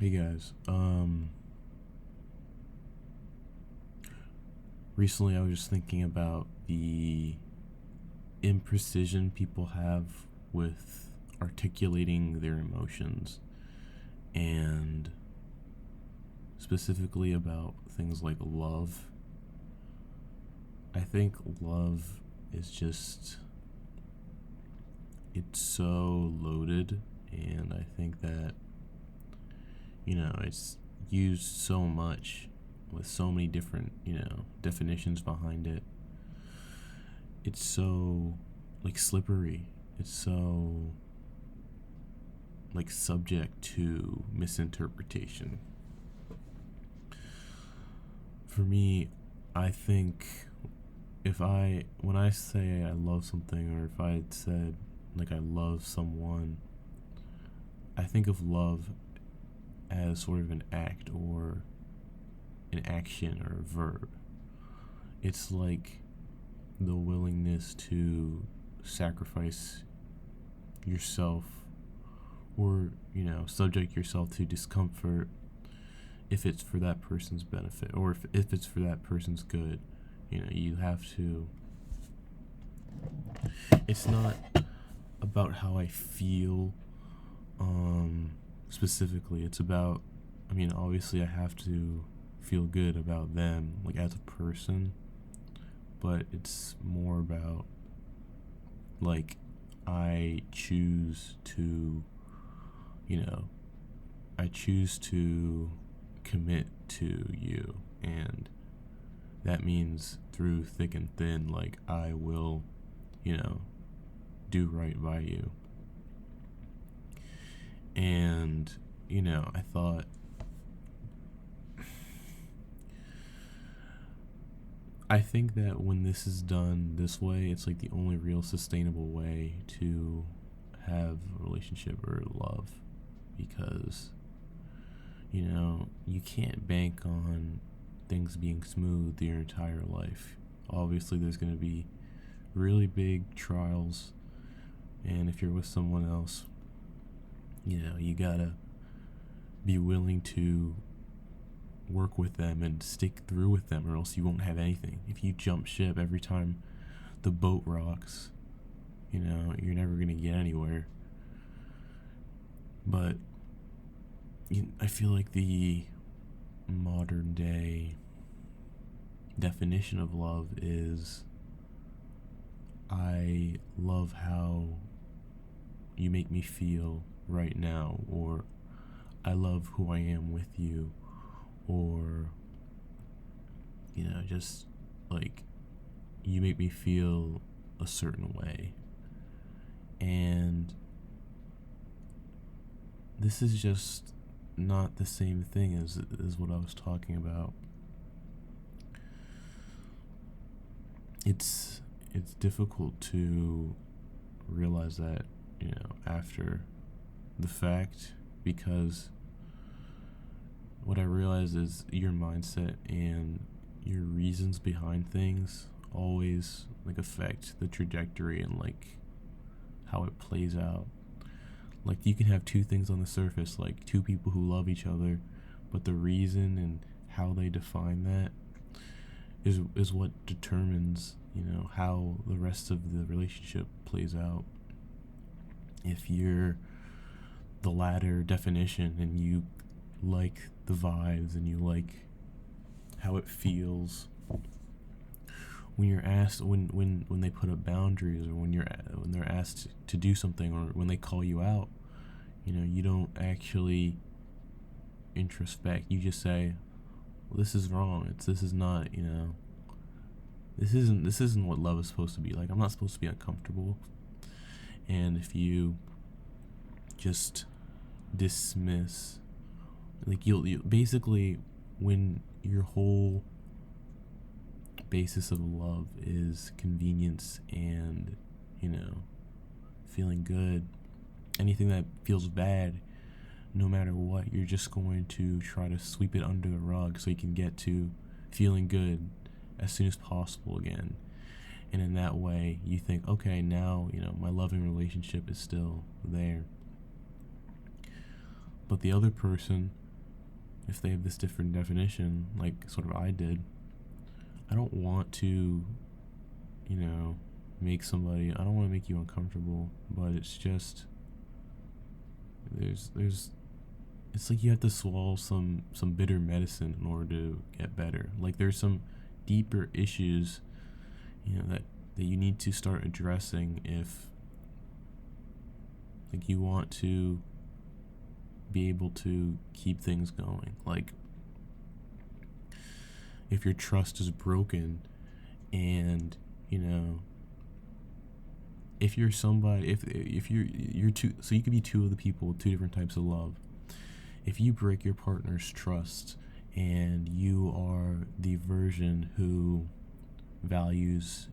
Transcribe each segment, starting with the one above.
Hey guys, recently I was just thinking about the imprecision people have with articulating their emotions, and specifically about things like love. I think love is just, it's so loaded, and I think that, it's used so much with so many different, definitions behind it. It's so like slippery. It's so like subject to misinterpretation. For me, I think when I say I love something, or if I said like I love someone, I think of love as sort of an act or an action or a verb. It's like the willingness to sacrifice yourself, or subject yourself to discomfort if it's for that person's benefit, or if it's for that person's good. You have to. It's not about how I feel specifically. It's about, obviously I have to feel good about them, like as a person, but it's more about like I choose to, you know, I choose to commit to you, and that means through thick and thin, like I will, you know, do right by you. And, I thought, I think that when this is done this way, it's like the only real sustainable way to have a relationship or love, because, you can't bank on things being smooth your entire life. Obviously, there's going to be really big trials, and if you're with someone else, you gotta be willing to work with them and stick through with them, or else you won't have anything. If you jump ship every time the boat rocks, you're never gonna get anywhere. But I feel like the modern day definition of love is I love how you make me feel right now, or I love who I am with you, or, just like you make me feel a certain way. And this is just not the same thing as what I was talking about. It's difficult to realize that, after the fact, because what I realize is your mindset and your reasons behind things always like affect the trajectory and like how it plays out. Like you can have two things on the surface, like two people who love each other, but the reason and how they define that is what determines, how the rest of the relationship plays out. If you're the latter definition and you like the vibes and you like how it feels when you're asked, when they put up boundaries, or when they're asked to do something, or when they call you out, you don't actually introspect. You just say, well, this is wrong. This is not, this isn't what love is supposed to be like. I'm not supposed to be uncomfortable. And if you just dismiss, like you basically, when your whole basis of love is convenience and, feeling good, anything that feels bad, no matter what, you're just going to try to sweep it under the rug so you can get to feeling good as soon as possible again. And in that way, you think, okay, now, my loving relationship is still there. But the other person, if they have this different definition, like sort of I did, I don't want to, you know, I don't want to make you uncomfortable, but it's just, there's, it's like you have to swallow some bitter medicine in order to get better. Like there's some deeper issues, that you need to start addressing if, like, you want to be able to keep things going. Like, if your trust is broken, and if you're somebody, if you're two, so you could be two of the people with two different types of love. If you break your partner's trust and you are the version who values,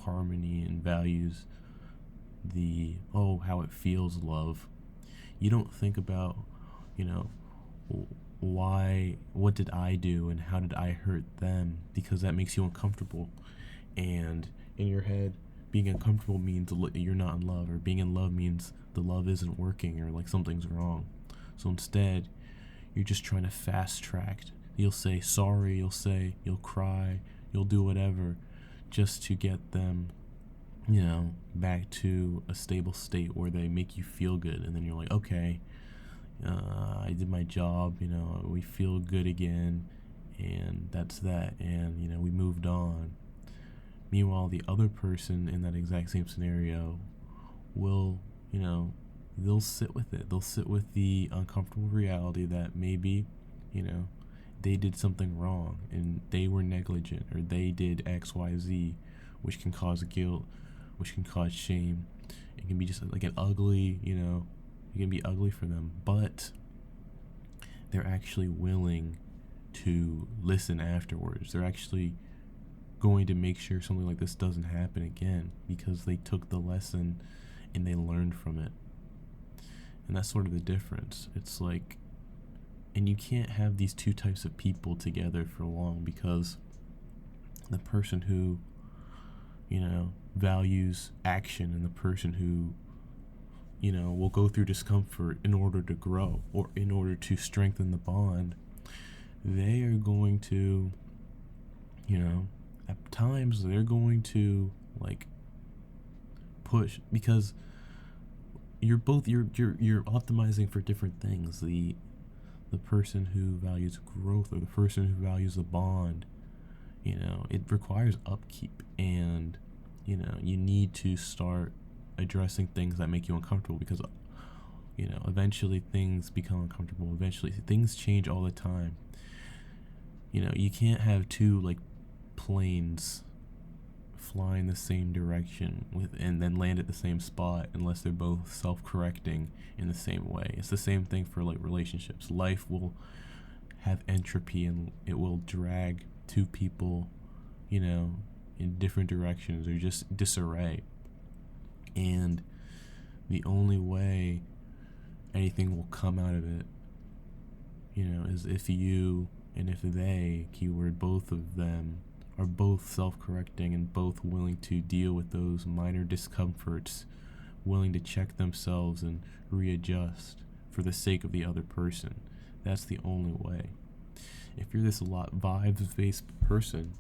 harmony, and values how it feels love, you don't think about, what did I do and how did I hurt them, because that makes you uncomfortable. And in your head, being uncomfortable means you're not in love, or being in love means the love isn't working, or like something's wrong. So instead, you're just trying to fast track. You'll say sorry, you'll cry, you'll do whatever just to get them, back to a stable state where they make you feel good. And then you're like, okay, I did my job, we feel good again, and that's that. And, we moved on. Meanwhile, the other person in that exact same scenario will, they'll sit with it. They'll sit with the uncomfortable reality that maybe, they did something wrong and they were negligent, or they did XYZ, which can cause guilt, which can cause shame. It can be just like an ugly, it can be ugly for them, but they're actually willing to listen afterwards. They're actually going to make sure something like this doesn't happen again, because they took the lesson and they learned from it. And that's sort of the difference. It's like, and you can't have these two types of people together for long, because the person who, values action, and the person who, will go through discomfort in order to grow, or in order to strengthen the bond, they are going to, at times they're going to like push, because you're optimizing for different things. The person who values growth, or the person who values the bond, it requires upkeep, and you need to start addressing things that make you uncomfortable, because eventually things become uncomfortable. Eventually things change all the time. You can't have two like planes fly in the same direction and then land at the same spot unless they're both self-correcting in the same way. It's the same thing for like relationships. Life will have entropy, and it will drag two people, in different directions, or just disarray. And the only way anything will come out of it, is if you and if they, keyword both of them, are both self-correcting and both willing to deal with those minor discomforts, willing to check themselves and readjust for the sake of the other person. That's the only way. If you're this vibes-based person,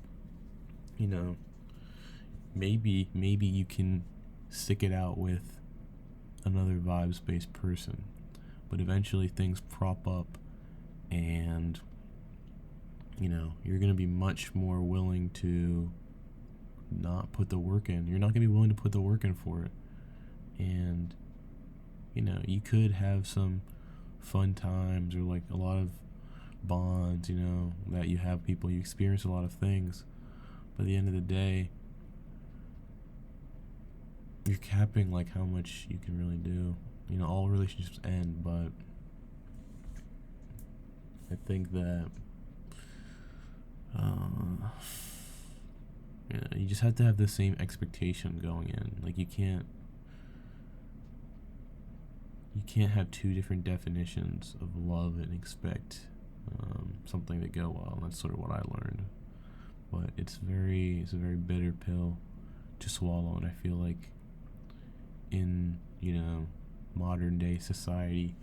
maybe you can stick it out with another vibes-based person, but eventually things prop up, and you're going to be much more willing to not put the work in. You're not going to be willing to put the work in for it. And, you could have some fun times, or like a lot of bonds, that you have people, you experience a lot of things. But at the end of the day, you're capping like how much you can really do. All relationships end, but I think that you just have to have the same expectation going in. Like you can't have two different definitions of love and expect something to go well. And that's sort of what I learned. But it's a very bitter pill to swallow, and I feel like in modern day society,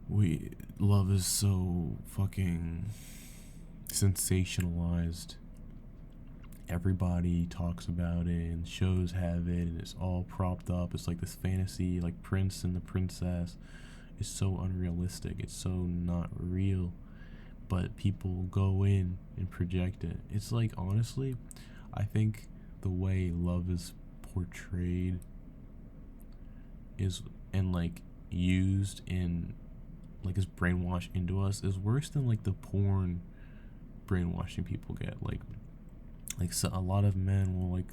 love is so fucking sensationalized. Everybody talks about it and shows have it and it's all propped up. It's like this fantasy, like Prince and the Princess. It's so unrealistic. It's so not real. But people go in and project it. It's like, honestly, I think the way love is portrayed is, and like used in, like, is brainwashed into us, is worse than like the porn brainwashing people get. Like so a lot of men will like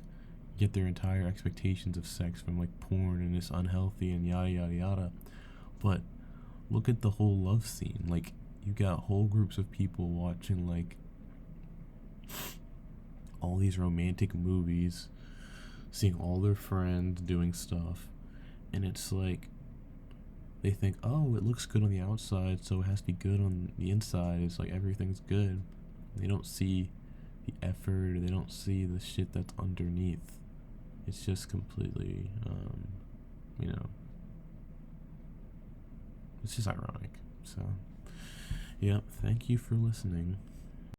get their entire expectations of sex from like porn, and it's unhealthy and yada yada yada. But look at the whole love scene. Like, you got whole groups of people watching like all these romantic movies, seeing all their friends doing stuff, and it's like they think, oh, it looks good on the outside, so it has to be good on the inside. It's like everything's good. They don't see the effort, they don't see the shit that's underneath. It's just completely, you know, it's just ironic. So, yeah, thank you for listening.